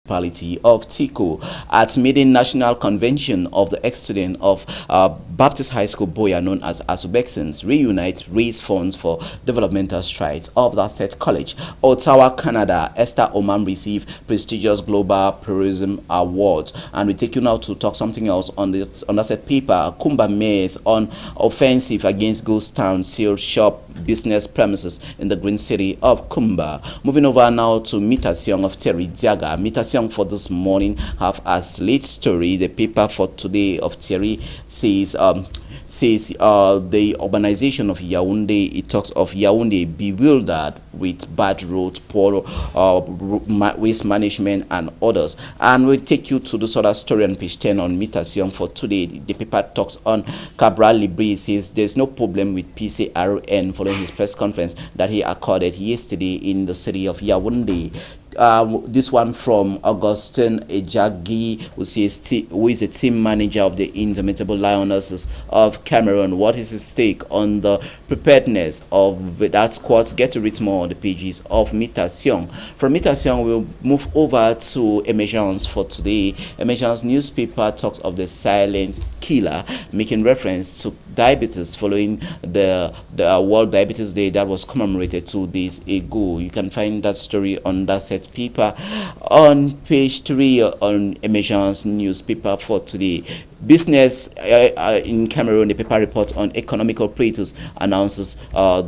municipality of Tico at meeting national convention of the ex-student of Baptist High School Boya known as Asubexons reunite raise funds for developmental strides of that said college. Ottawa, Canada, Esther Oman received prestigious Global Tourism Awards. And we take you now to talk something else on that said paper. Kumba Mayor's on offensive against ghost town seal shop business premises in the green city of Kumba. Moving over now to Mitasyong of Terry Diaga. Mitasyong for this morning have as lead story the paper for today of Terry says the urbanization of Yaoundé. It talks of Yaoundé bewildered with bad roads, poor waste management and others. And we'll take you to this other story on page 10 on Mitasyong for today. The paper talks on Cabral Libri. Says there's no problem with PCRN following his press conference that he accorded yesterday in the city of Yaoundé. This one from Augustin Ejagi, who is a team manager of the Indomitable Lionesses of Cameroon. What is his take on the preparedness of that squad? Get to read more on the pages of Mitasyong. From Mitasyong, we'll move over to Emergence for today. Emergence newspaper talks of the silent killer, making reference to diabetes following the World Diabetes Day that was commemorated 2 days ago. You can find that story on that set paper on page 3 on Emergence newspaper for today. Business in Cameroon, the paper reports on economic operators announces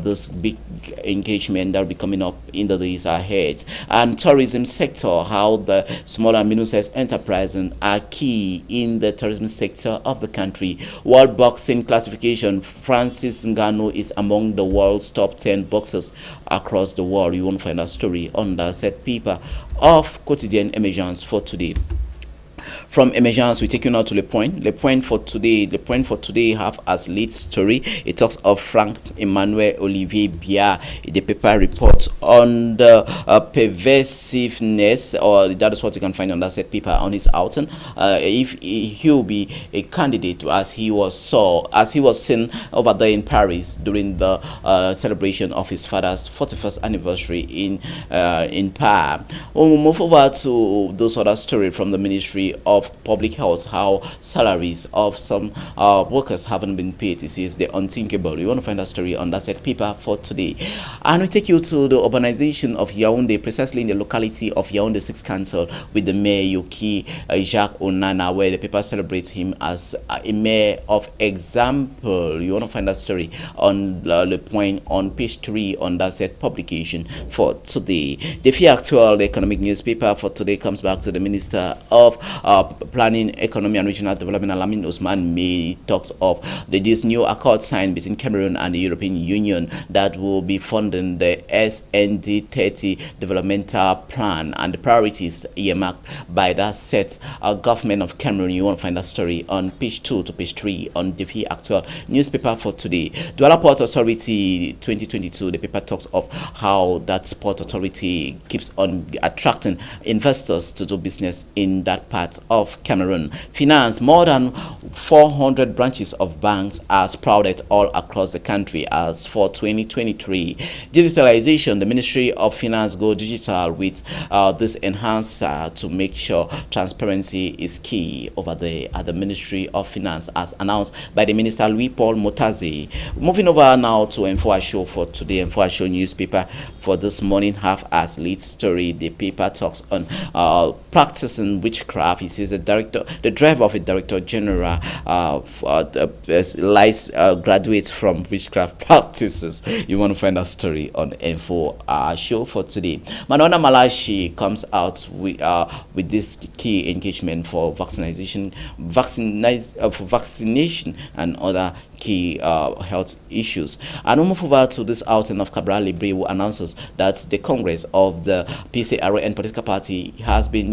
this big engagement that will be coming up in the days ahead. And tourism sector, how the small and medium-sized enterprises are key in the tourism sector of the country. World boxing classification, Francis Ngannou is among the world's top 10 boxers across the world. You won't find a story on the set paper of Quotidian Emergence for today. From Emergence, we take you now to Le Point. Le Point for today have as lead story. It talks of Frank Emmanuel Olivier Biya. The paper reports on the pervasiveness, or that is what you can find on that set paper on his outing. If he'll be a candidate as he was seen over there in Paris during the celebration of his father's 41st anniversary in Paris. We'll move over to those other story from the Ministry of Public Health, how salaries of some workers haven't been paid. It says the unthinkable. You want to find that story on that set paper for today. And we take you to the urbanization of Yaoundé, precisely in the locality of Yaoundé 6 Council, with the mayor Yoki Jacques Onana, where the paper celebrates him as a mayor of example. You want to find that story on Le Point on page 3 on that set publication for today. The Fie Actual, the economic newspaper for today, comes back to the Minister of Planning, Economy and Regional Development, Alamin Osman May, talks of this new accord signed between Cameroon and the European Union that will be funding the SND 30 developmental plan and the priorities earmarked by that set government of Cameroon. You want to find that story on page 2 to page 3 on the Fie Actual newspaper for today. Douala Port Authority 2022, the paper talks of how that port authority keeps on attracting investors to do business in that part of Cameroon. Finance, more than 400 branches of banks are sprouted all across the country as for 2023. Digitalization, the Ministry of Finance go digital with this enhancer to make sure transparency is key over there at the Ministry of Finance, as announced by the Minister Louis Paul Motaze. Moving over now to Info Show for today. Info Show newspaper for this morning have as lead story. The paper talks on practicing witchcraft. He says the driver of a director general graduates from witchcraft practices. You want to find a story on Info Show for today. Manona Malashi comes out with this key engagement for vaccination and other key health issues. And we move over to this outing of Cabral Libri, who announces that the Congress of the PCRN political party has been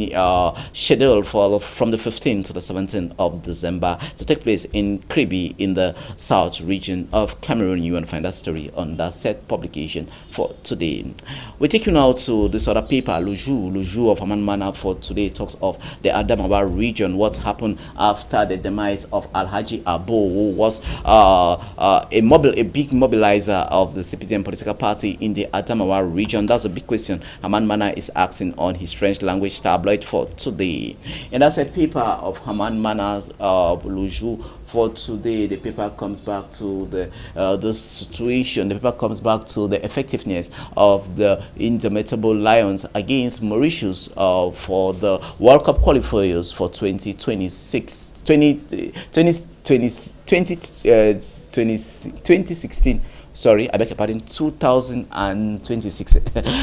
scheduled from the 15th to the 17th of December to take place in Kribi in the south region of Cameroon. You want to find that story on that set publication for today. We take you now to this other paper, Luju of Aman Mana for today. Talks of the Adamawa region, what happened after the demise of Alhaji Abo, who was a big mobilizer of the CPDM political party in the Adamawa region? That's a big question Haman Mana is asking on his French language tabloid for today. And that's a paper of Haman Mana's Luju for today. The paper comes back to the situation. The paper comes back to the effectiveness of the indomitable Lions against Mauritius for the World Cup qualifiers for 2016. Sorry, I beg your pardon, 2026.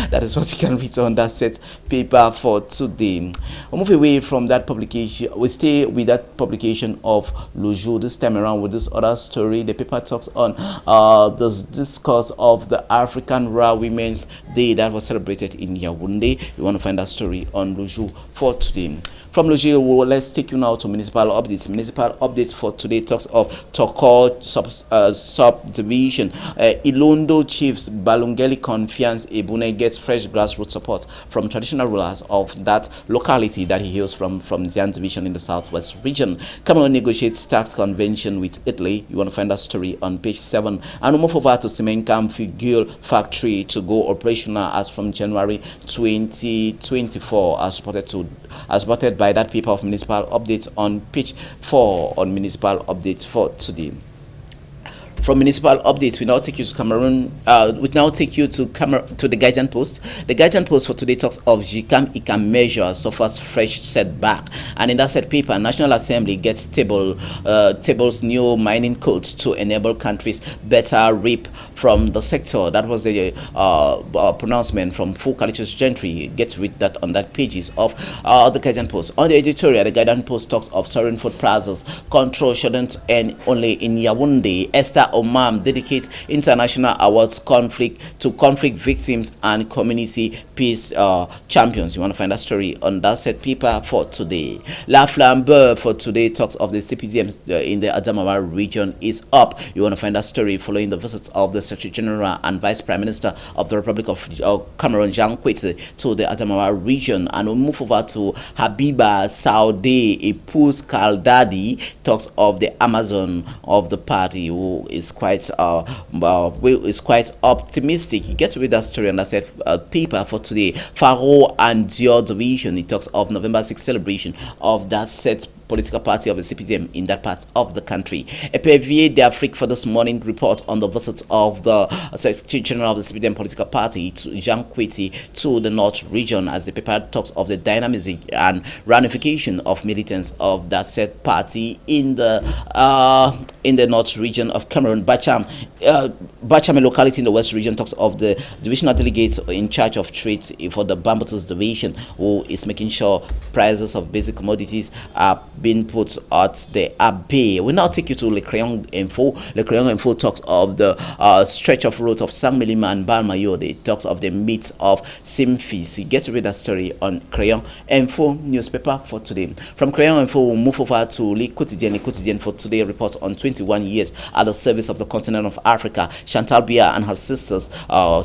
That is what you can read on that set paper for today. We'll move away from that publication. We stay with that publication of Luju this time around with this other story. The paper talks on the discourse of the African Ra Women's Day that was celebrated in Yaoundé. You want to find that story on Luju for today. From Luju, let's take you now to municipal updates. Municipal updates for today talks of Toko subdivision. Ilondo chiefs Balungeli Confiance Ebune gets fresh grassroots support from traditional rulers of that locality that he hails from Zian division in the southwest region. Cameroon negotiates tax convention with Italy. You want to find that story on page 7. And we'll move over to Semenkam Figil factory to go operational as from January 2024, as reported by that paper of municipal updates on page 4 on municipal updates for today. From municipal updates, we now take you to Cameroon. We now take you to the Guardian Post. The Guardian Post for today talks of Jikam measure suffers fresh setback, and in that set paper, National Assembly gets tables new mining codes to enable countries better reap from the sector. That was the pronouncement from full Councelors Gentry. Get to read that on that pages of the Guardian Post. On the editorial, the Guardian Post talks of soaring food prices. Control shouldn't end only in Yaoundé. Esther Omam dedicates international awards to conflict victims and community peace champions. You want to find that story on that set paper for today. La Flambeau for today talks of the CPDM in the Adamawa region is up. You want to find that story following the visits of the Secretary General and Vice Prime Minister of the Republic of Cameroon, Jean Kwete, to the Adamawa region. And we'll move over to Habiba Saudi Ipus Kaldadi talks of the Amazon of the party, who is quite optimistic. You get to read that story on that set paper for today. Faro and Dior division. It talks of November 6th celebration of that set political party of the CPDM in that part of the country. Epevier d'Afrique for this morning report on the visit of the Secretary General of the CPDM political party to Jean Kwete to the North region, as the paper talks of the dynamism and ramification of militants of that said party in the North region of Cameroon. Bacham, a locality in the West region, talks of the divisional delegate in charge of trade for the Bambatus division, who is making sure prices of basic commodities are being put at the bay. We now take you to Le Crayon Info. Le Crayon Info talks of the stretch of road of Saint-Melima and Balmayo. It talks of the meat of Simfis. You get to read that story on Crayon Info newspaper for today. From Crayon Info, we'll move over to Le Quotidien. Le Quotidien for today reports on 21 years at the service of the continent of Africa. Chantal Bia and her sisters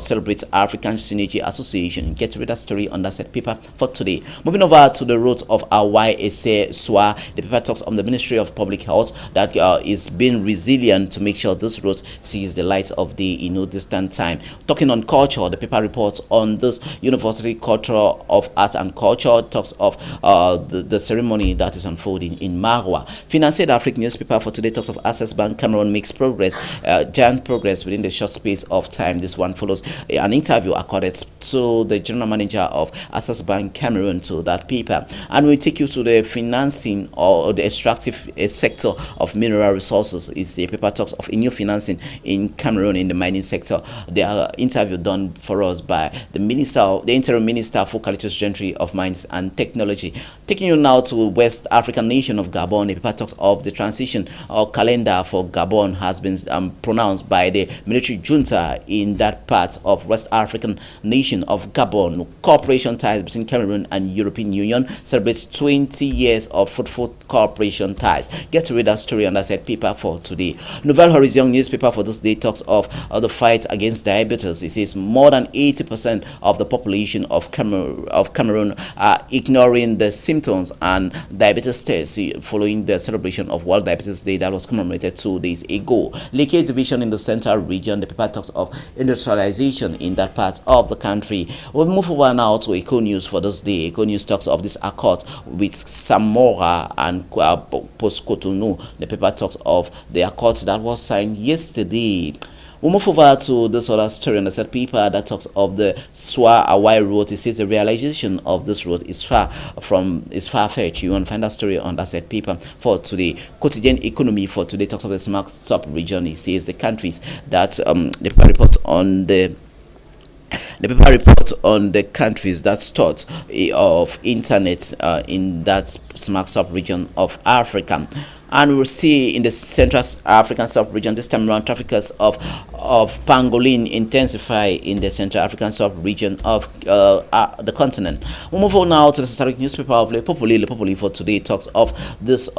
celebrate African Synergy Association. Get to read that story on that set paper for today. Moving over to the road of Awai Ese Swa. The paper talks on the Ministry of Public Health that is being resilient to make sure this road sees the light of day in no distant time. Talking on culture, the paper reports on this University Culture of Arts and Culture. It talks of the ceremony that is unfolding in Marwa. Financier d'Afrique newspaper for today talks of Access Bank Cameroon makes progress, giant progress within the short space of time. This one follows an interview accorded to the general manager of Access Bank Cameroon to that paper. And we take you to the financing or the extractive sector of mineral resources. Is the paper talks of a new financing in Cameroon in the mining sector. The interview done for us by the interim minister for Councelors Gentry of Mines and Technology. Taking you now to West African nation of Gabon, the paper talks of the transition or calendar for Gabon has been pronounced announced by the military junta in that part of West African nation of Gabon. Cooperation ties between Cameroon and European Union celebrates 20 years of fruitful cooperation ties. Get to read that story on that said paper for today. Nouvelle Horizon newspaper for this day talks of the fight against diabetes. It says more than 80% of the population of Cameroon are ignoring the symptoms and diabetes tests following the celebration of World Diabetes Day that was commemorated 2 days ago. Leakage division in the central region. The paper talks of industrialization in that part of the country. We'll move over now to Eco News for this day. Eco News talks of this accord with Samora and Post-Cotonou. The paper talks of the accord that was signed yesterday. We'll move over to this other story on the set paper that talks of the Swa Awai road. It says the realization of this road is far-fetched. You want to find that story on that set paper for today. Quotidian Economy for today talks of the smart stop region. It says the countries that the paper reports on the countries that start of internet in that smart sub region of Africa. And we'll stay in the Central African sub-region. This time around, traffickers of pangolin intensify in the Central African sub-region of the continent. We'll move on now to the historic newspaper of Le Populi for today. It talks of this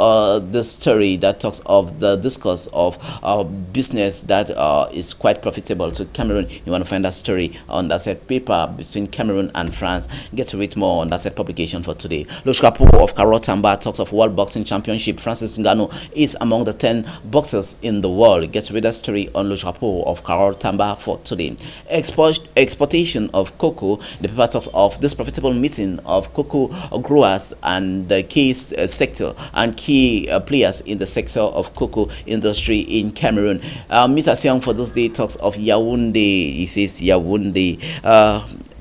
story that talks of the discourse of business that is quite profitable to Cameroon. You want to find that story on that said paper between Cameroon and France. Get to read more on that said publication for today. Le Chapeau of Karotamba talks of World Boxing Championship. Francis Ngannou is among the 10 boxers in the world. Get to read that story on Le Chapeau of Carol Tamba for today. Exportation of cocoa. The paper talks of this profitable meeting of cocoa growers and the key sector and key players in the sector of cocoa industry in Cameroon. Mr. Siang for this day talks of Yaoundé. He says Yaoundé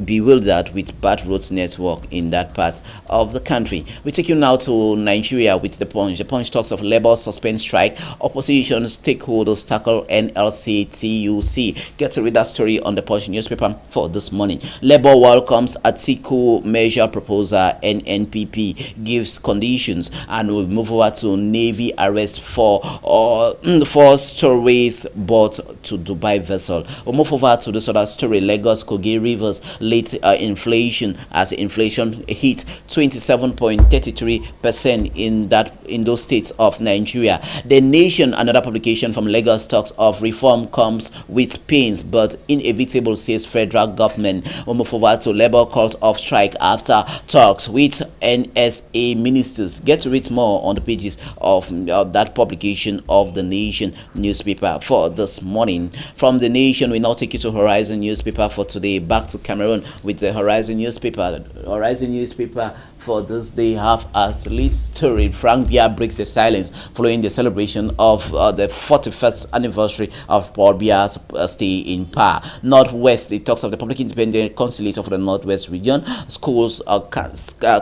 bewildered with bad roads network in that part of the country. We take you now to Nigeria with the Punch. The Punch talks of Labour suspend strike, opposition stakeholders tackle NLC TUC. Get to read that story on the Punch newspaper for this morning. Labour welcomes Atiku measure proposal. NNPP gives conditions. And we'll move over to Navy arrest for 4 stories bought to Dubai vessel. We'll move over to this other story. Lagos Kogi Rivers late inflation as inflation hit 27.33% in those states of Nigeria. The Nation, another publication from Lagos, talks of reform comes with pains but inevitable, says federal government. We'll move over to Labour calls off strike after talks with NSA ministers. Get to read more on the pages of that publication of the Nation newspaper for this morning. From the Nation, we now take you to Horizon newspaper for today. Back to Cameroon with the Horizon newspaper. The Horizon newspaper for this day have as lead story: Frank Biya breaks the silence following the celebration of the 41st anniversary of Paul Biya's stay in power. Northwest, it talks of the Public Independent Consulate of the Northwest region, schools,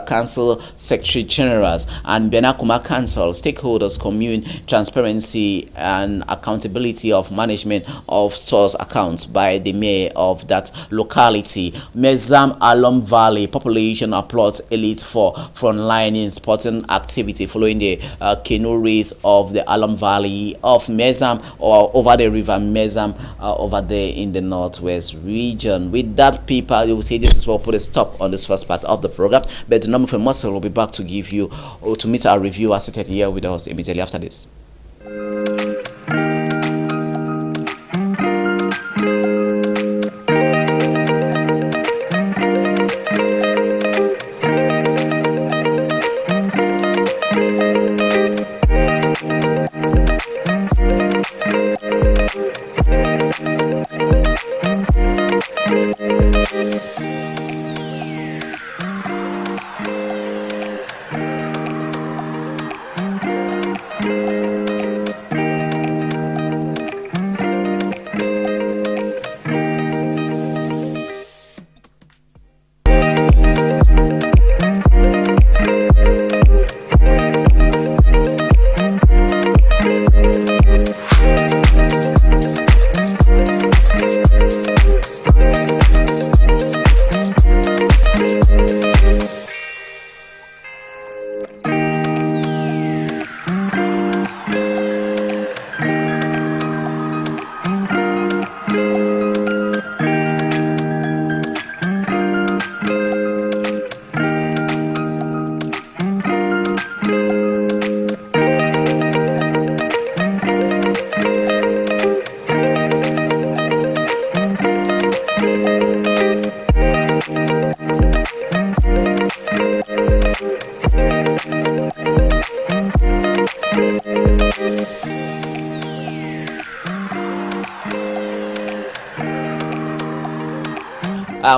council secretary generals, and Benakuma Council stakeholders commune transparency and accountability of management of stores accounts by the mayor of that locality. Mezam Alum Valley population applauds elite for frontlining sporting activity following the canoe race of the Alum Valley of Mezam, or over the river Mezam over there in the Northwest region. With that paper, you will see this is what put a stop on this first part of the program. But the number for Muscle will be back to give you or to meet our reviewer seated here with us immediately after this.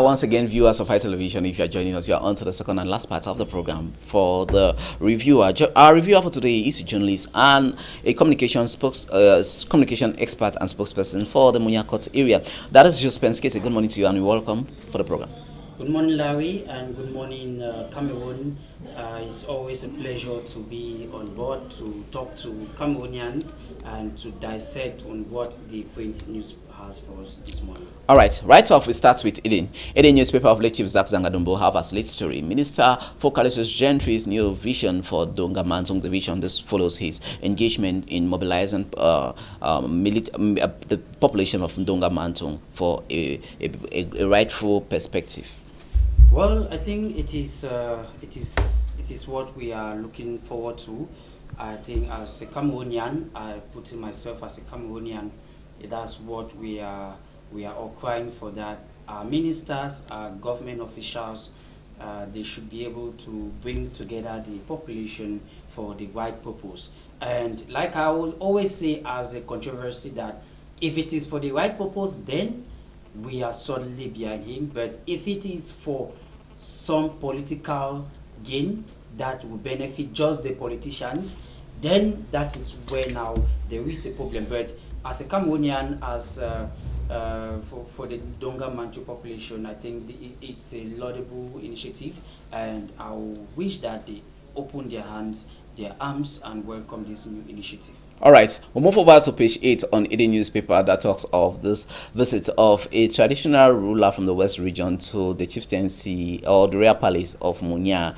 Once again, viewers of High Television, if you are joining us, you are on to the second and last part of the program for the reviewer. Our reviewer for today is a journalist and a communication expert and spokesperson for the Munya Court area. That is Joseph Penskete. Good morning to you and welcome for the program. Good morning, Larry, and good morning, Cameroon. It's always a pleasure to be on board to talk to Cameroonians and to dissect on what the print news has for us this morning. All right off, we start with Eden. Eden newspaper of late Chief Zach Zangadumbo have as late story. Minister for Councelors Gentry's new vision for Donga Mantung division. This follows his engagement in mobilizing the population of Donga Mantung for a rightful perspective. Well, I think it is what we are looking forward to. I think as a Cameroonian, I put in myself as a Cameroonian, that's what we are all crying for, that our ministers, our government officials, they should be able to bring together the population for the right purpose. And like I will always say as a controversy, that if it is for the right purpose, then we are solidly behind him. But if it is for some political gain that will benefit just the politicians, then that is where now there is a problem. But as a Cameroonian, as for the Donga Manchu population, I think it's a laudable initiative, and I wish that they open their hands, their arms, and welcome this new initiative. All right, we'll move over to page 8 on Eden newspaper that talks of this visit of a traditional ruler from the West region to the chieftaincy or the royal palace of Munya.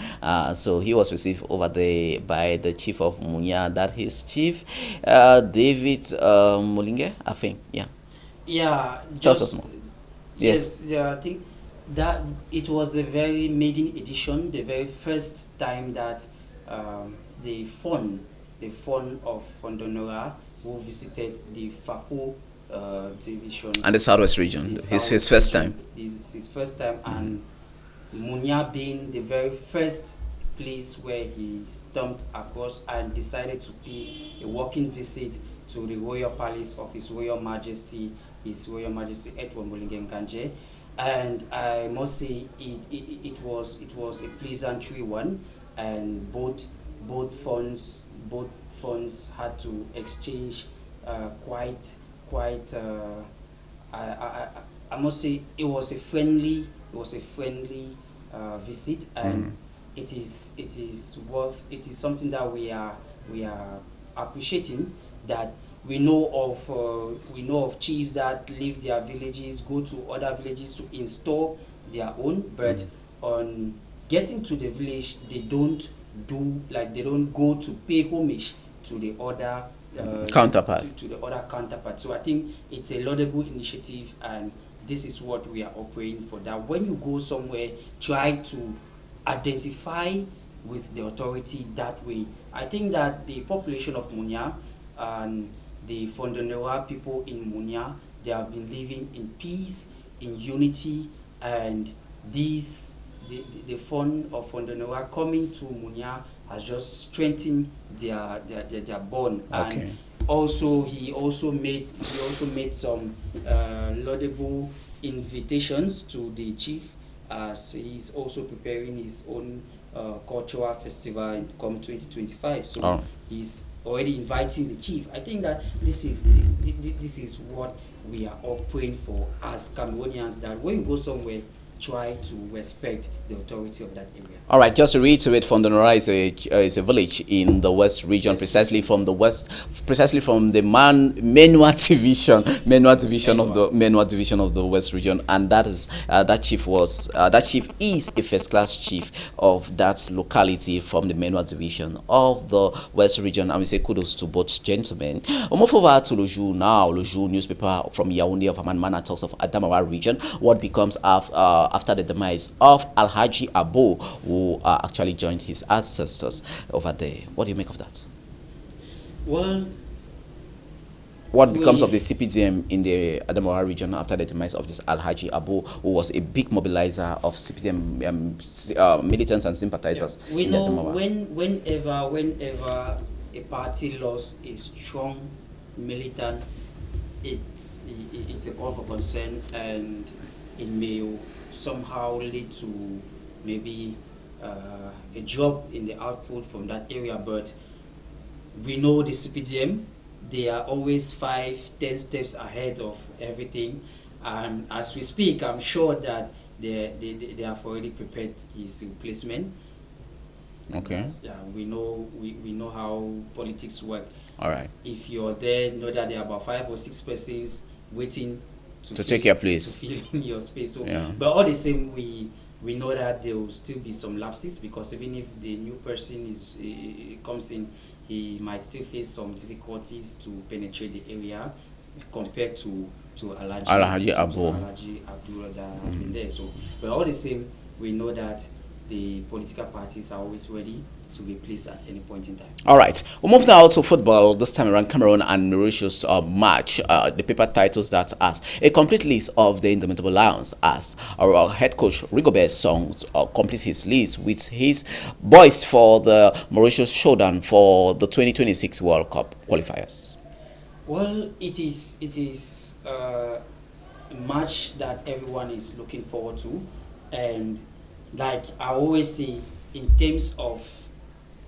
So he was received over there by the chief of Munya, that his chief, David Molinge, I think. Yeah, just yes. Yeah, I think that it was a very maiden edition, the very first time that the fund of Fondonora, who visited the Fako division and the Southwest region. His first time. This is his first time, and Munya being the very first place where he stumped across and decided to pay a walking visit to the royal palace of His Royal Majesty Edward Molinge. And I must say it was a pleasantry one, and both funds had to exchange quite I must say it was a friendly visit, and it is something that we are appreciating, that we know of chiefs that leave their villages, go to other villages to install their own, but on getting to the village, they don't go to pay homage to the other counterpart. To the other counterpart. So I think it's a laudable initiative, and this is what we are operating for. That when you go somewhere, try to identify with the authority that way. I think that the population of Munya and the Fondonera people in Munya, they have been living in peace, in unity, and the fund of Fondonera coming to Munya has just strengthened their bond. Okay. And also he also made some laudable invitations to the chief, as he's also preparing his own cultural festival in come 2025. So he's already inviting the chief. I think that this is what we are all praying for as Cameroonians, that when you go somewhere, try to respect the authority of that area. All right, just to reiterate, Fondonora is a village in the West region, yes, precisely from the Menua division of the West region, and that chief is a first-class chief of that locality from the Menua division of the West region, and we say kudos to both gentlemen. We'll move over to Loju now. Loju newspaper from Yaoundé of Amanmana talks of Adamawa region, what becomes after the demise of Alhaji Abo, who actually joined his ancestors over there. What do you make of that? Well, what becomes of the CPDM in the Adamawa region after the demise of this Alhaji Abo, who was a big mobilizer of CPDM militants and sympathizers? Yeah. We know whenever a party lost a strong militant, it's a call for concern, and it may somehow lead to maybe a drop in the output from that area, but we know the CPDM, they are always 5, 10 steps ahead of everything, and as we speak, I'm sure that they have already prepared his replacement. Okay. Yeah, we know how politics work. All right. If you're there, know that there are about 5 or 6 persons waiting To take your place. to fill in your space. So, Yeah. but all the same, we know that there will still be some lapses, because even if the new person comes in, he might still face some difficulties to penetrate the area compared to Alhaji Abu. Alhaji Abdullah that has been there. So, but all the same, we know that the political parties are always ready to replace at any point in time. All right, we'll move now to football. This time around, Cameroon and Mauritius match. The paper titles that as a complete list of the Indomitable Lions, as our head coach Rigobert Song completes his list with his boys for the Mauritius showdown for the 2026 World Cup qualifiers. Well, it is a match that everyone is looking forward to, and like I always say, in terms of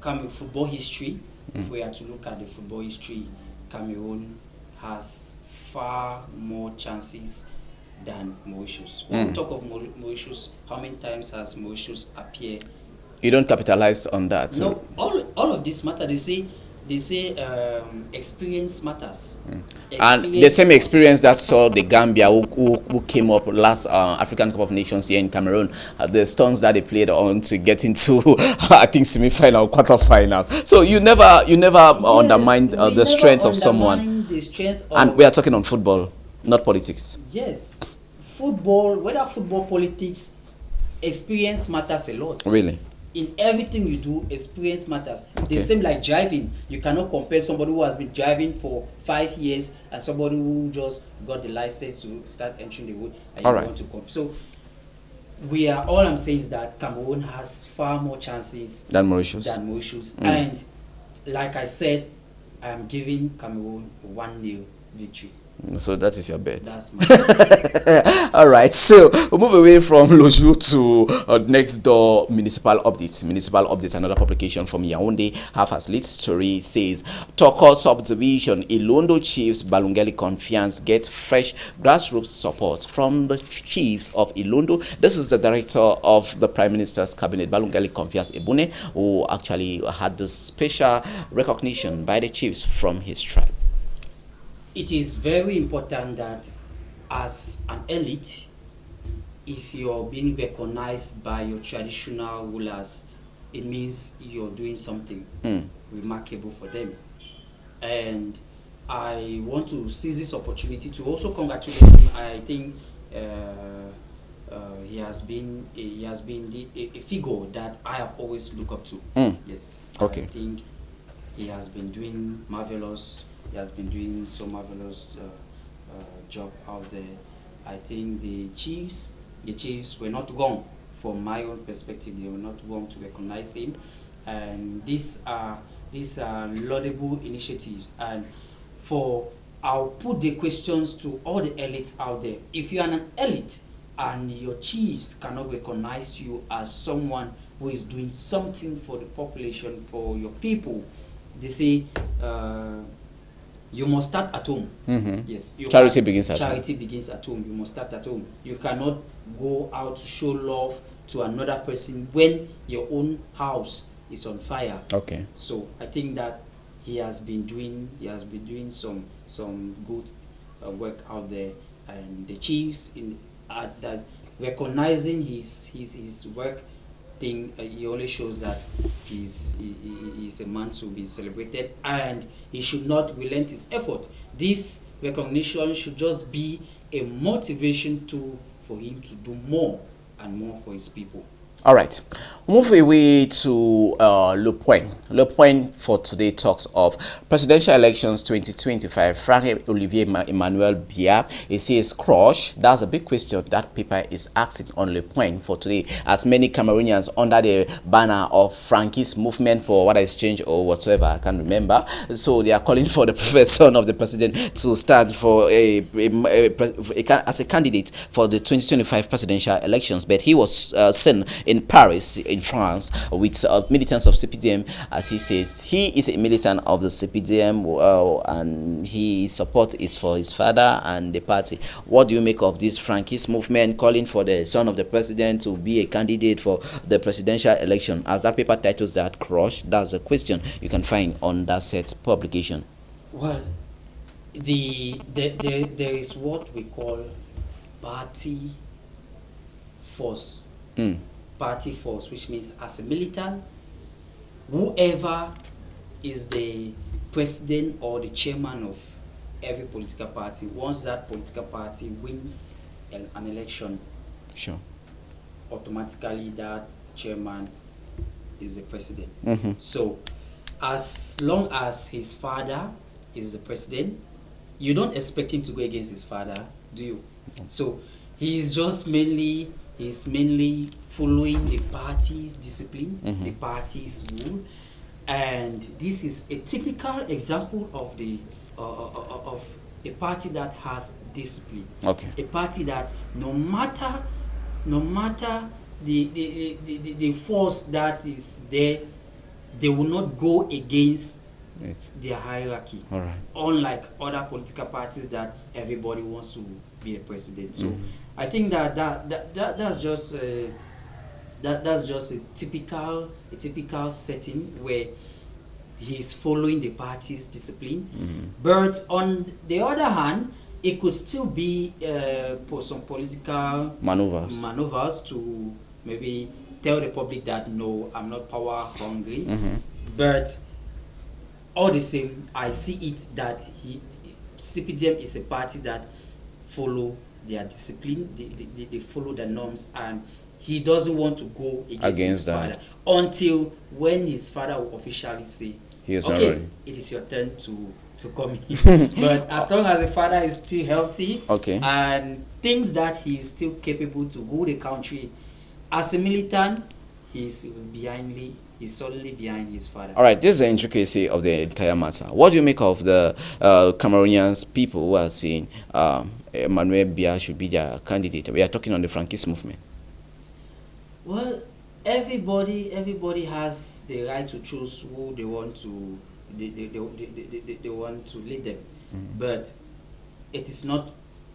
Cameroon football history, if we are to look at the football history, Cameroon has far more chances than Mauritius. When we talk of Mauritius, how many times has Mauritius appeared? You don't capitalize on that. No, all of this matter. They say experience matters. And the same experience that saw the Gambia who came up last African Cup of Nations here in Cameroon, the stunts that they played on to get into I think semi-final, quarter-final. So you never undermine the strength of someone. The strength of, and we are talking on football, not politics. Yes, football, whether football, politics, experience matters a lot. Really? In everything you do, experience matters. Okay. The same like driving. You cannot compare somebody who has been driving for 5 years and somebody who just got the license to start entering the road and All you right. want to compare. So all I'm saying is that Cameroon has far more chances Than Mauritius. And like I said, I am giving Cameroon a 1-0 victory. So that is your bet. That's my All right, so we'll move away from Loju to next door municipal updates. Municipal update, another publication from Yaoundé. Half as lead story says Toko subdivision Ilondo chiefs Balungeli Confiance get fresh grassroots support from the chiefs of Ilondo. This is the director of the Prime Minister's cabinet, Balungeli Confiance Ebune, who actually had this special recognition by the chiefs from his tribe. It is very important that as an elite, if you're being recognized by your traditional rulers, it means you're doing something remarkable for them. And I want to seize this opportunity to also congratulate him. I think he has been a figure that I have always looked up to. Yes. Okay. I think he has been doing marvelous. He has been doing so marvelous job out there. I think the chiefs were not wrong from my own perspective. They were not wrong to recognize him, and these are laudable initiatives. And I'll put the questions to all the elites out there. If you are an elite and your chiefs cannot recognize you as someone who is doing something for the population, for your people, they say you must start at home. Yes, Charity begins at home. Charity begins at home. You must start at home. You cannot go out to show love to another person when your own house is on fire. Okay. So I think that he has been doing some good work out there, and the chiefs that recognizing his work thing, he only shows that he's a man to be celebrated, and he should not relent his effort. This recognition should just be a motivation tool for him to do more and more for his people. All right. Move away to Le Point. Le Point for today talks of presidential elections 2025. Frank Olivier Emmanuel Biya, he says crush. That's a big question that paper is asking on Le Point for today, as many Cameroonians under the banner of Frankie's movement for what is change or whatsoever, I can't remember. So they are calling for the preferred son of the president to stand for as a candidate for the 2025 presidential elections. But he was seen in Paris, in France, with militants of CPDM. As he says, he is a militant of the CPDM, and his support is for his father and the party. What do you make of this Frankist movement calling for the son of the president to be a candidate for the presidential election? As that paper titles that crush, that's a question you can find on that set publication. Well, there is what we call party force. Party force, which means as a militant, whoever is the president or the chairman of every political party, once that political party wins an election, sure, automatically that chairman is the president. So as long as his father is the president, you don't expect him to go against his father, do you? So he's mainly following the party's discipline, the party's rule, and this is a typical example of the of a party that has discipline. Okay. A party that no matter the force that is there, they will not go against their hierarchy. All right. Unlike other political parties that everybody wants to be a president. So I think that's just a typical setting where he's following the party's discipline. But on the other hand, it could still be for some political maneuvers to maybe tell the public that no, I'm not power hungry. But all the same, I see it that CPDM is a party that follow their discipline, they follow the norms, and he doesn't want to go against his father until when his father will officially say, okay, it is your turn to come in. But as long as the father is still healthy, and thinks that he is still capable to rule the country, as a militant, he's solely behind his father. All right, this is the intricacy of the entire matter. What do you make of the Cameroonians people who are saying Emmanuel Biya should be their candidate? We are talking on the Frankist movement. Well, everybody has the right to choose who they want to they want to lead them, but it is not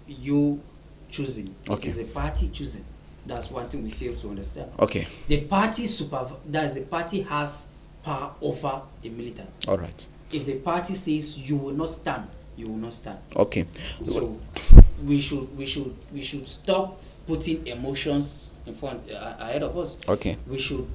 you choosing. It is a party choosing. That's one thing we fail to understand. Okay. The party the party has power over a militant. All right. If the party says you will not stand, you will not stand. Okay. So we should stop putting emotions in front ahead of us. Okay. We should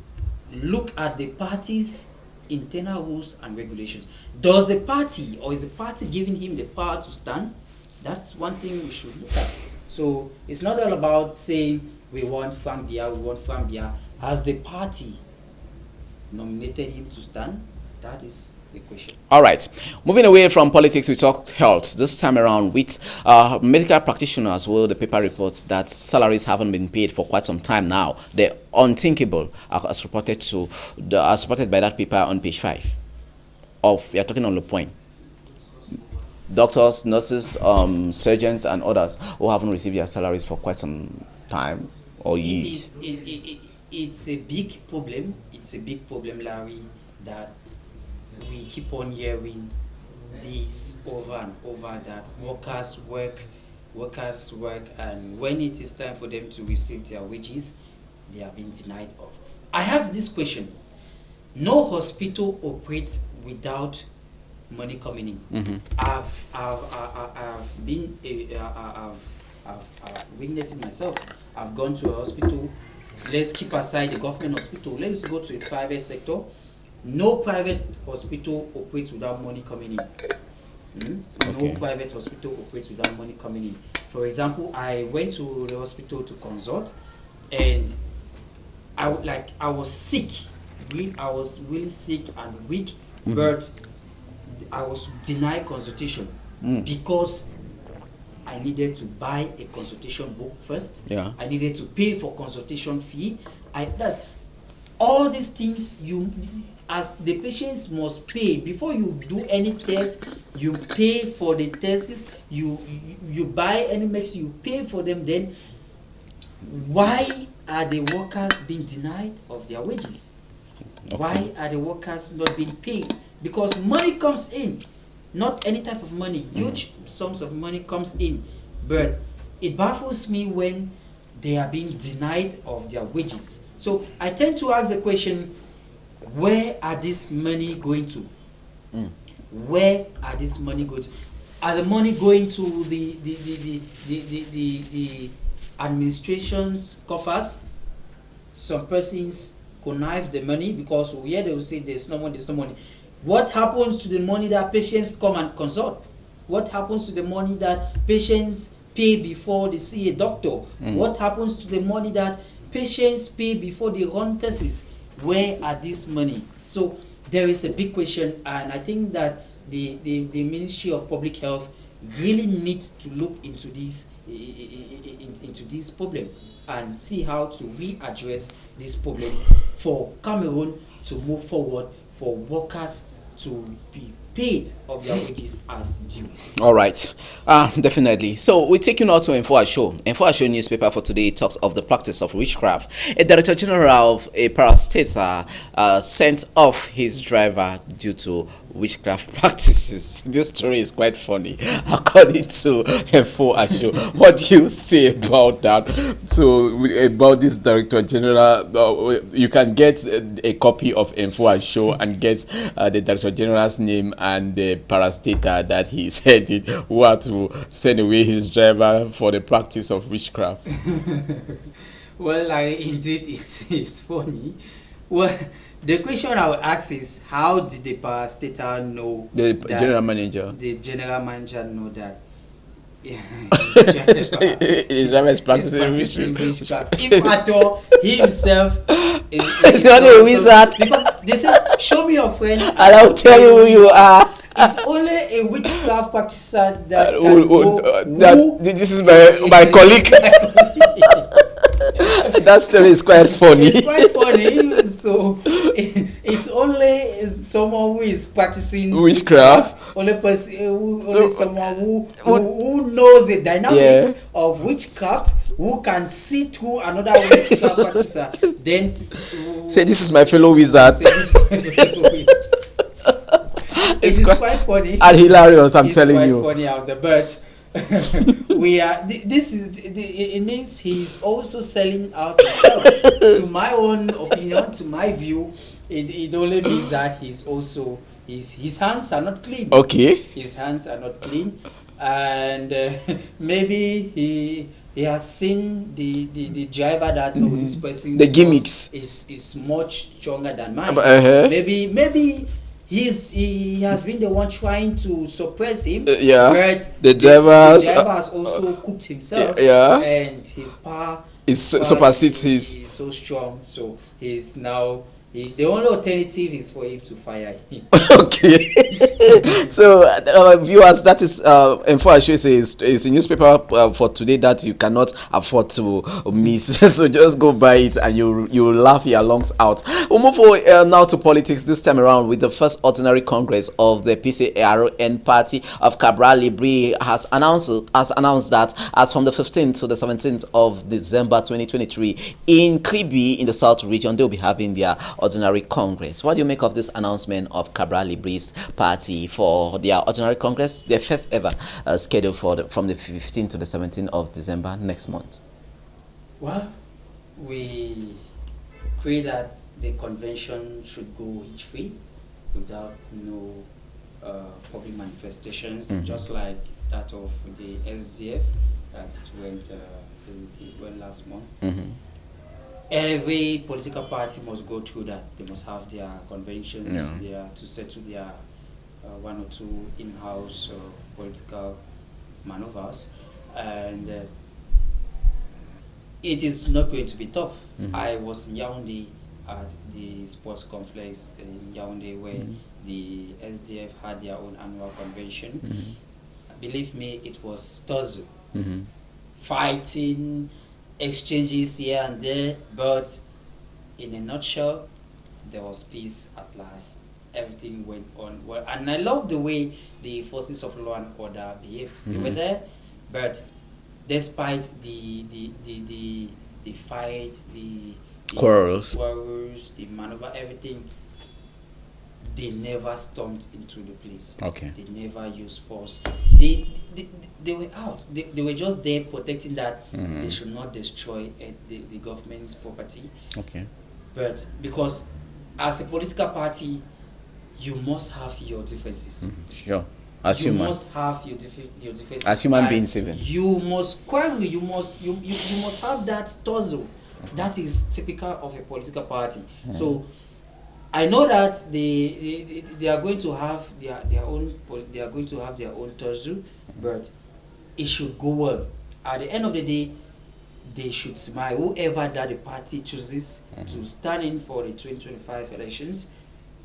look at the party's internal rules and regulations. Does the party, or is the party giving him the power to stand? That's one thing we should look at. So it's not all about saying we want Frank Biya. Has the party nominated him to stand? That is the question. All right. Moving away from politics, we talk health. This time around with medical practitioners, well, the paper reports that salaries haven't been paid for quite some time now. The unthinkable, as reported by that paper on page 5. We are talking on the point. Doctors, nurses, surgeons, and others who haven't received their salaries for quite some time or years. It's a big problem. It's a big problem, Larry, that we keep on hearing this over and over, that workers work, and when it is time for them to receive their wages, they are being denied of. I asked this question: no hospital operates without money coming in. I've witnessed it myself. I've gone to a hospital. Let's keep aside the government hospital. Let's go to a private sector. No private hospital operates without money coming in. No private hospital operates without money coming in. For example, I went to the hospital to consult, and I was sick. I was really sick and weak, Mm-hmm. but I was denied consultation because I needed to buy a consultation book first. Yeah. I needed to pay for consultation fee. That's all these things you, as the patients, must pay before you do any test. You pay for the tests. You buy any medicine. You pay for them. Then why are the workers being denied of their wages? Okay. Why are the workers not being paid? Because money comes in, not any type of money. Huge sums of money comes in, but it baffles me when they are being denied of their wages. So I tend to ask the question, where are this money going to? Where are this money going to? Are the money going to the administration's coffers? Some persons connive the money because here they will say there's no money. What happens to the money that patients come and consult? What happens to the money that patients pay before they see a doctor? What happens to the money that patients pay before they run tests? Where are this money? So there is a big question, and I think that the Ministry of Public Health really needs to look into this problem and see how to readdress this problem for Cameroon to move forward, for workers to be paid of their wages as due. All right, definitely. So we take you now to Info Show. Info Show newspaper for today talks of the practice of witchcraft. A director general of a parastater sent off his driver due to witchcraft practices. This story is quite funny, according to Info Show. What do you say about that? So about this director general, you can get a copy of Info Show and get the director general's name and the parastater that he said it, who had to send away his driver for the practice of witchcraft. Well, indeed, it's funny. Well, the question I would ask is, how did the parastater know The that general manager. the general manager know that His driver is practicing witchcraft? If at all he himself He's not a wizard. Because they say, show me your friend And I'll tell you who you are. It's only a witchcraft practicer that this is my colleague. That story is quite funny. It's quite funny. So it's only someone who is practicing witchcraft. Only someone who knows the dynamics of witchcraft, who can see through another witchcraft practicer. Then say, this is my fellow wizard. It is quite funny and hilarious. I'm telling you. It's quite funny out there, but we are. This is. It means he's also selling out himself. To my own opinion, to my view, it only means that he's also his hands are not clean. Okay. His hands are not clean, and maybe he has seen the driver that knows this person. The gimmicks is much stronger than mine. Maybe he has been the one trying to suppress him. But the driver has also cooked himself. And his power supersedes his. He's so strong, so he's now. The only alternative is for him to fire him. Okay. So, viewers, that is Info is a newspaper for today that you cannot afford to miss. So just go buy it and you laugh your lungs out. We'll move forward now to politics this time around with the first ordinary congress of the PCARN party of Cabral Libri has announced that as from the 15th to the 17th of December 2023 in Kribi in the South region, they'll be having their ordinary congress. What do you make of this announcement of Cabral Libri's party for their ordinary congress, their first ever scheduled from the 15th to the 17th of December next month? Well, we pray that the convention should go hitch-free without no public manifestations, just like that of the SDF that went last month. Every political party must go through that. They must have their conventions to settle their one or two in-house political maneuvers. And it is not going to be tough. I was in Yaoundé at the sports complex in Yaoundé where the SDF had their own annual convention. Believe me, it was Tozu. Fighting, exchanges here and there, but in a nutshell, there was peace at last. Everything went on well, and I love the way the forces of law and order behaved. They were there, but despite the fight, the quarrels, the maneuver, everything, they never stormed into the place. Okay. They never used force. They were out. They were just there protecting that they should not destroy the government's property. Okay. But because as a political party, you must have your differences. Sure. As you human. must have your differences. As human And beings even. you must quarrel. You must have that tussle. That is typical of a political party. So I know that they are going to have their own tussle, but it should go well. At the end of the day, they should smile. Whoever that the party chooses to stand in for the 2025 elections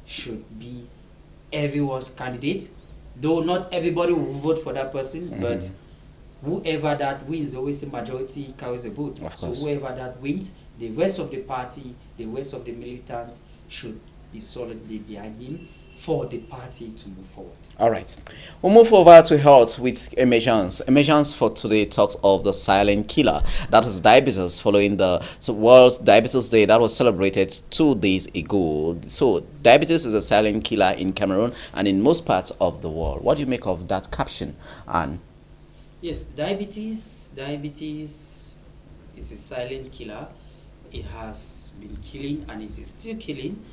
should be everyone's candidate. Though not everybody will vote for that person, but whoever that wins, always a majority carries a vote. So whoever that wins, the rest of the party, the rest of the militants should be solidly behind him for the party to move forward. All right. We'll move over to health with Emergence. Emergence for today talks of the silent killer. That is diabetes, following the World Diabetes Day that was celebrated 2 days ago. So, diabetes is a silent killer in Cameroon and in most parts of the world. What do you make of that caption, Anne? Yes, diabetes is a silent killer. It has been killing and it is still killing.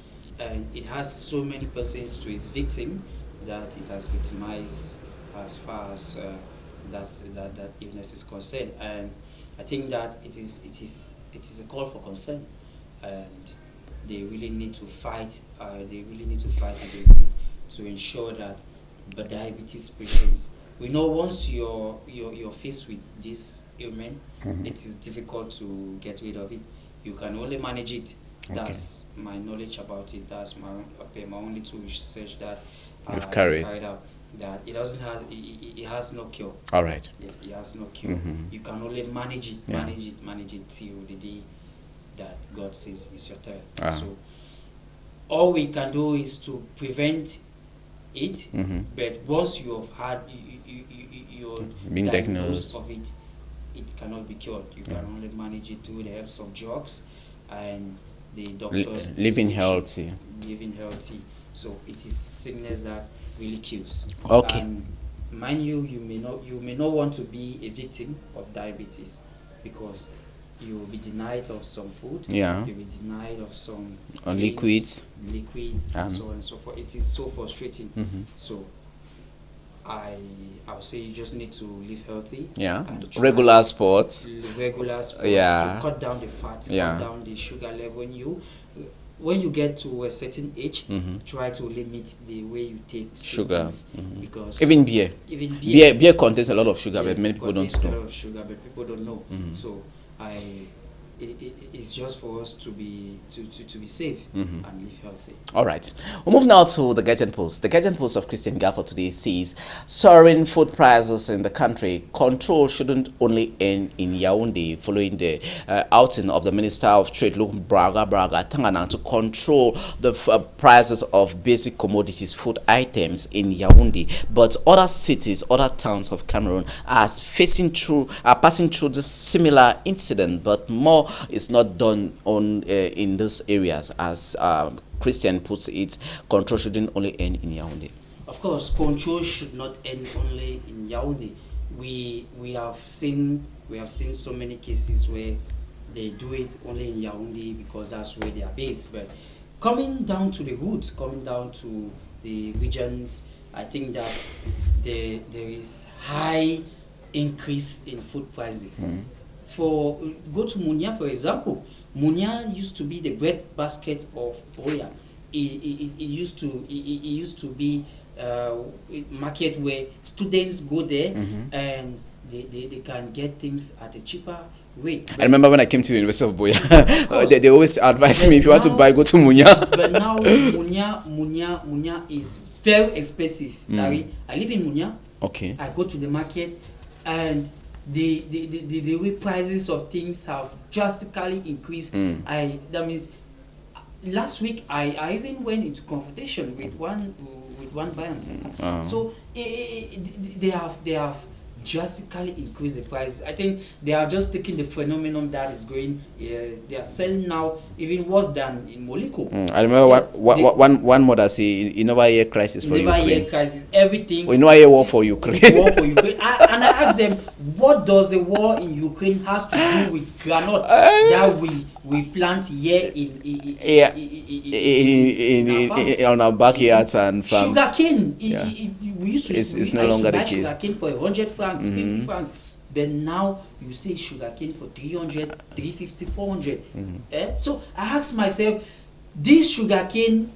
And it has so many persons to its victim that it has victimized as far as that illness is concerned. And I think that it is a call for concern, and they really need to fight. Against it to ensure that the diabetes patients. We know once you're faced with this ailment, it is difficult to get rid of it. You can only manage it. That's my knowledge about it. That's my only two research that you've carried out. That it doesn't have, it has no cure. All right. Yes, it has no cure. You can only manage it till the day that God says is your turn. So all we can do is to prevent it. But once you have had you're been diagnosed of it, it cannot be cured. You can only manage it through the helps of drugs and the doctors living healthy. So it is sickness that really kills. Okay. And mind you, you may not want to be a victim of diabetes, because you will be denied of some food. Yeah. You'll be denied of some liquids, and so on and so forth. It is so frustrating. So I'll say you just need to live healthy. Yeah. Regular sports. To cut down the fat, cut down the sugar level. When you get to a certain age, try to limit the way you take sugar. Because even beer contains a lot of sugar, but many people don't know. A lot of sugar, but people don't know. So it's just for us to be safe and live healthy. All right. We'll move now to the Guardian Post. The Guardian Post of Christian Gaffer today says soaring food prices in the country. Control shouldn't only end in Yaoundé, following the outing of the Minister of Trade, Luke Braga Tangana, to control the prices of basic commodities, food items in Yaoundé. But other cities, other towns of Cameroon are passing through this similar incident, but more is not done on in these areas. As Christian puts it, control shouldn't only end in Yaoundé. Of course, control should not end only in Yaoundé. We have seen so many cases where they do it only in Yaoundé because that's where they are based. But coming down to the roots, coming down to the regions, I think that there is high increase in food prices. Go to Munya, for example. Munya used to be the bread basket of Oya. It used to be a market where students go there and they can get things at a cheaper wait. I remember when I came to the University of Boya, course. they always advise But me, if you want to now- buy, go to Munya. But now Munya is very expensive. Larry, I live in Munya. Okay. I go to the market, and the way prices of things have drastically increased. That means last week I even went into confrontation with one buyer and seller. So they have drastically increased the prices. I think they are just taking the phenomenon that is going. They are selling now even worse than in Moliko. I remember Yes, one mother say, "You never hear crisis for never Ukraine. hear crisis. Everything. We never hear war for Ukraine." War for Ukraine. And I asked them, what does the war in Ukraine has to do with granite that we plant here Yeah. in our farms? On our backyards and farms. Sugarcane. Yeah. We used to. It's no I used longer to the buy case. sugarcane for 100 francs, 50 francs. But now you say sugarcane for 300, 350, 400. So I asked myself, this sugarcane,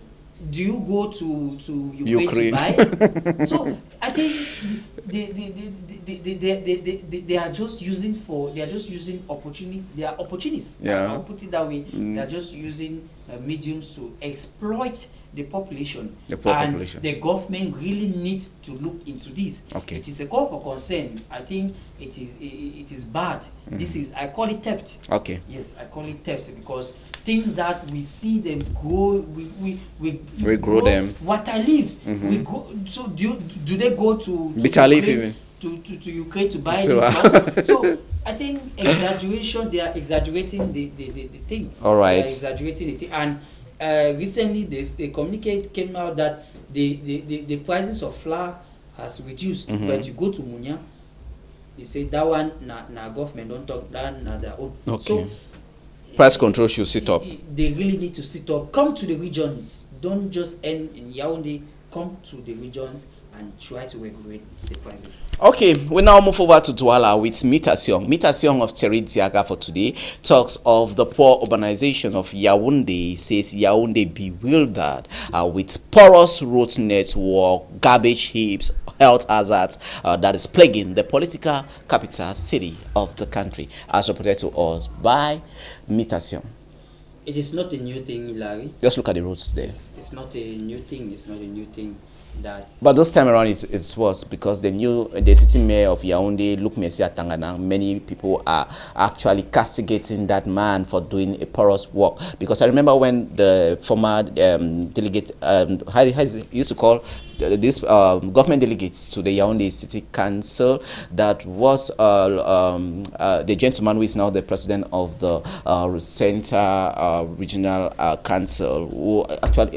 do you go to Ukraine to buy? So I think they are just using opportunity. They are opportunists. Yeah. I'll put it that way. They are just using mediums to exploit the population. The poor and population. the government really needs to look into this. Okay. It is a call for concern. I think it is bad. This is, I call it theft. Okay. Yes, I call it theft because things that we see them grow, we grow them. Water leaf. We go. So do they go to Bitter leaf Ukraine, even. to Ukraine to buy To- this stuff? So I think exaggeration. They are exaggerating the thing. All right. They are exaggerating the thing. And recently, a communique came out that the prices of flour has reduced. But you go to Munya, they say that one na government don't talk, that na their own. Okay. So Price control should sit up. they really need to sit up. Come to the regions. Don't just end in Yaoundé. Come to the regions and try to regulate the prices. Okay, we now move over to Douala with Mita Siong. Mita Siong of Terit Diaga for today talks of the poor urbanization of Yaoundé. Says Yaoundé bewildered with porous road network, garbage heaps, health hazards that is plaguing the political capital city of the country, as reported to us by Mita Siong. It is not a new thing, Larry. Just look at the roads there. It's not a new thing. It's not a new thing that. But this time around, it's worse because the city mayor of Yaoundé, Luc Messia Tangana, many people are actually castigating that man for doing a porous work. Because I remember when the former delegate, how is it used to call this government delegates to the Yaoundé City Council, that was the gentleman who is now the president of the Center Regional Council, who actually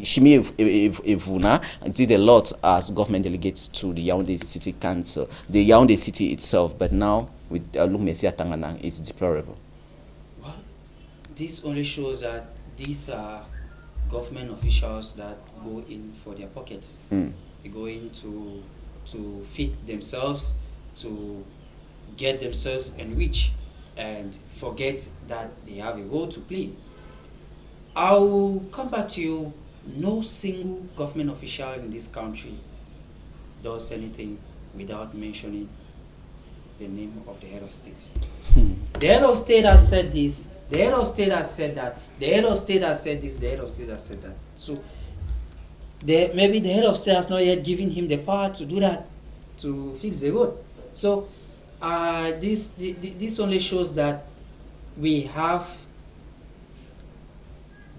Shimi Ivuna did a lot as government delegates to the Yaoundé City Council, the Yaoundé City itself, but now with Luc Messia Tangana, it's deplorable. Well, this only shows that these are government officials that go in for their pockets. They go in to feed themselves, to get themselves enriched, and forget that they have a role to play. I'll come back to you. No single government official in this country does anything without mentioning the name of the head of state. The head of state has said this, the head of state has said that, the head of state has said this, the head of state has said that. So maybe the head of state has not yet given him the power to do that, to fix the road. So this only shows that we have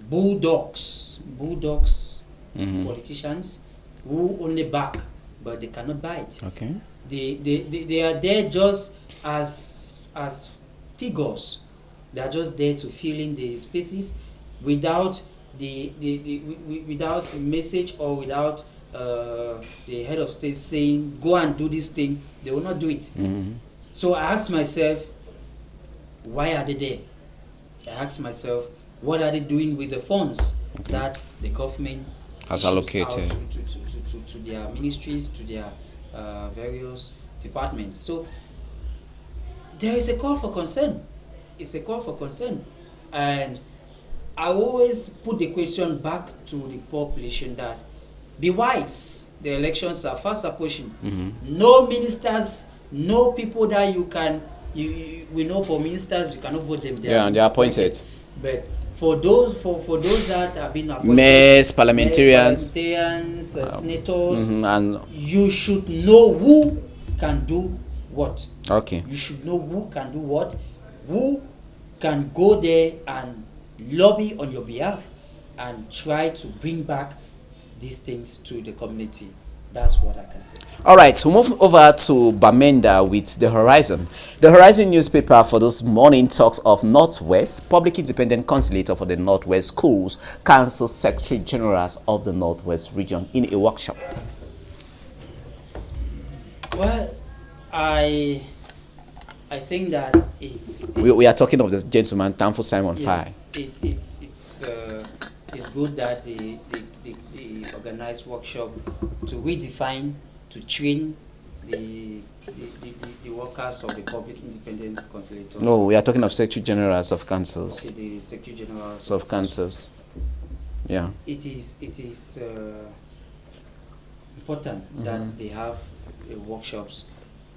bulldogs, politicians who only back, but they cannot bite. Okay. They are there just as figures. They are just there to fill in the spaces without without a message or without the head of state saying go and do this thing. They will not do it. So I asked myself, why are they there? I asked myself, what are they doing with the funds that the government Has issues allocated out to their ministries, to their various departments? So there is a call for concern. It's a call for concern, and I always put the question back to the population that be wise. The elections are fast approaching. No ministers, no people that you can we know for ministers you cannot vote them. Yeah, and they are appointed. But for those that have been appointed, Mayors, parliamentarians, senators, and you should know who can do what. okay. You should know who can do what, who can go there and lobby on your behalf and try to bring back these things to the community. That's what I can say. All right, so move over to Bamenda with The Horizon. The Horizon newspaper for this morning talks of Northwest, Public Independent Consulate for the Northwest Schools, Council Secretary Generals of the Northwest region in a workshop. Well, I think that we are talking of this gentleman, Tamfo Simon Fai. It's good that they organize workshop to redefine, to train the workers of the Public Independent Consulate. No, we are talking of Secretary Generals of Councils. Okay, the Secretary Generals of Councils. Yeah. It is important that they have workshops,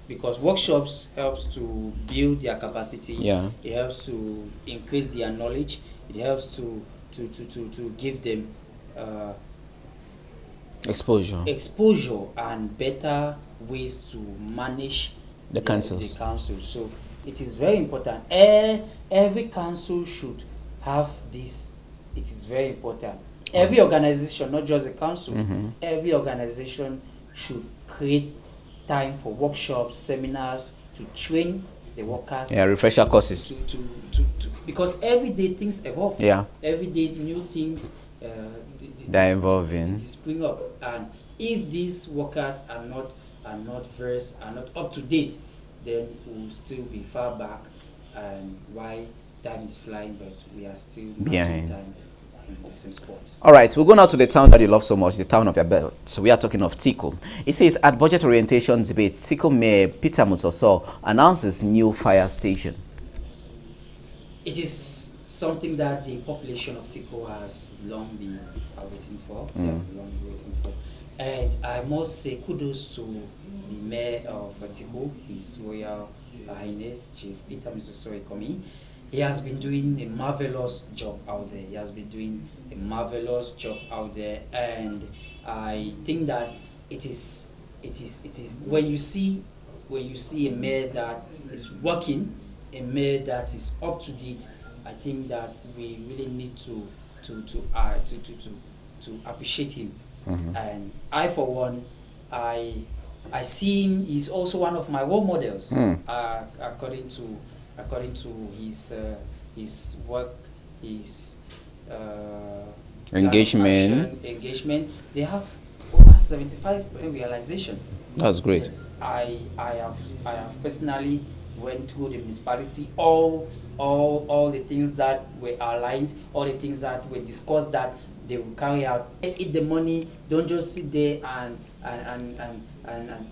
because workshops helps to build their capacity. Yeah. It helps to increase their knowledge. It helps to give them exposure and better ways to manage the councils. The council. So it is very important. Every council should have this. It is very important. Every organization, not just a council, every organization should create time for workshops, seminars, to train the workers. Yeah, refresher courses. Because every day things evolve. Yeah. Every day new things they're evolving. Spring up, and if these workers are not versed, are not up to date, then we'll still be far back. And why time is flying, but we are still behind. Time in the same spot. All right, we'll go now to the town that you love so much, the town of your belt. So we are talking of Tiko. It says at budget orientation debate, Tiko Mayor Peter Musoso announces new fire station. It is something that the population of Tiko has long been waiting for. And I must say kudos to the mayor of Tiko, His Royal Highness Chief Peter Musoso Ekomi. He has been doing a marvelous job out there. And I think that it is when you see a mayor that is working, a mayor that is up to date, I think that we really need to appreciate him. And I, for one, I see him. He's also one of my role models. According to his work, his engagement. They have over 75% realization. That's great. Yes, I have personally went through the municipality, all the things that were aligned, all the things that were discussed that they will carry out. Eat the money. Don't just sit there and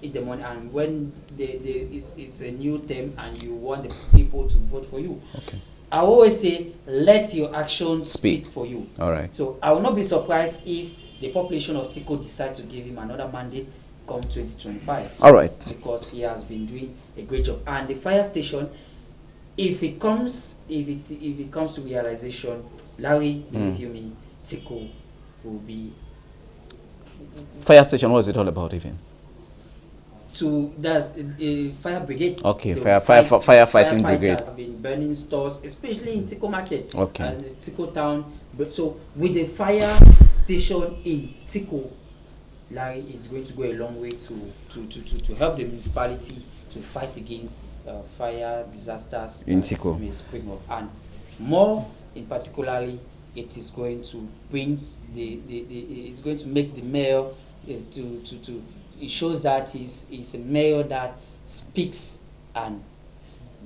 eat the money. And when it's a new term and you want the people to vote for you, okay, I always say let your actions speak for you. All right. So I will not be surprised if the population of Tiko decide to give him another mandate come 2025. So, all right. Because he has been doing a great job. And the fire station, if it comes to realization, Larry, believe you me, Tiko will be. Fire station, what is it all about even? That's a fire brigade. Okay, firefighting brigade. Have been burning stores, especially in Tiko Market. Okay. And Tiko Town. But so with the fire station in Tiko, Larry is going to go a long way to help the municipality to fight against fire disasters in Tiko. May spring up. And more in particularly, it is going to bring it's going to make the mayor it shows that he's a mayor that speaks and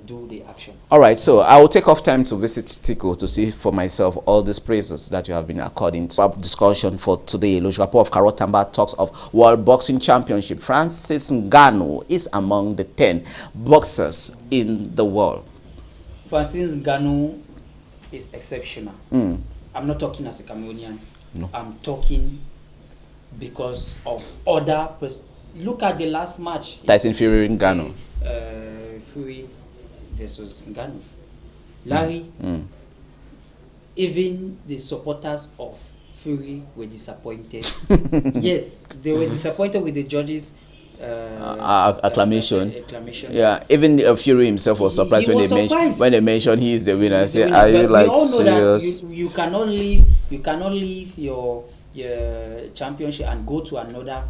do the action. All right, so I will take off time to visit Tiko to see for myself all these praises that you have been according to. Our discussion for today, Lojurapo of Karotamba talks of World Boxing Championship. Francis Ngannou is among the 10 boxers in the world. Francis Ngannou is exceptional. I'm not talking as a Cameroonian. No. I'm talking because of other look at the last match. Tyson Fury in Ngannou. Fury, versus Ngannou. Larry, even the supporters of Fury were disappointed. Yes, they were disappointed with the judges' acclamation. acclamation. Yeah, even Fury himself was surprised He when was they mentioned surprised. he is the winner. I The say, winner. are you But like we all know serious? that you cannot leave your championship and go to another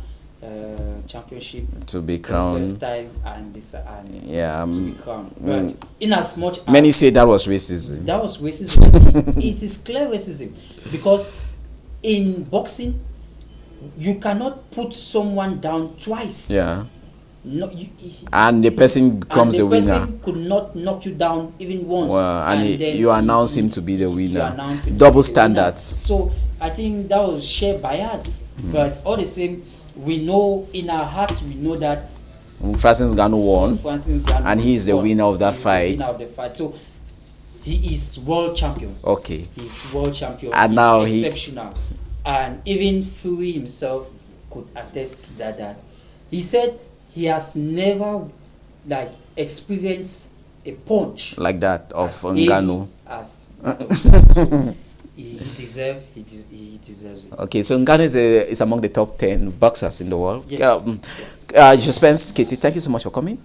championship To be for the crowned. first time and Yeah, to be crowned. But in as much as many say that was racism. that was racism, it is clear racism, because in boxing you cannot put someone down twice. Yeah, No, and the person becomes the winner. person could not knock you down even once. Well, and then you announce him to be the you winner. announce him to Double be the winner. standards. So I think that was shared bias, but all the same, we know in our hearts, we know that Francis Ngannou won, Francis Ngannou and he is the won. winner of that He is the fight. winner of the fight. So he is world champion. Okay. He is world champion. And He's now exceptional. And even Fury himself could attest to that. He said he has never like experienced a punch Like that of as heavy Ngannou. as that of Ngannou. So he deserves it. Okay, so Ngannou is among the top 10 boxers in the world. Yes. Suspense, Katie, thank you so much for coming.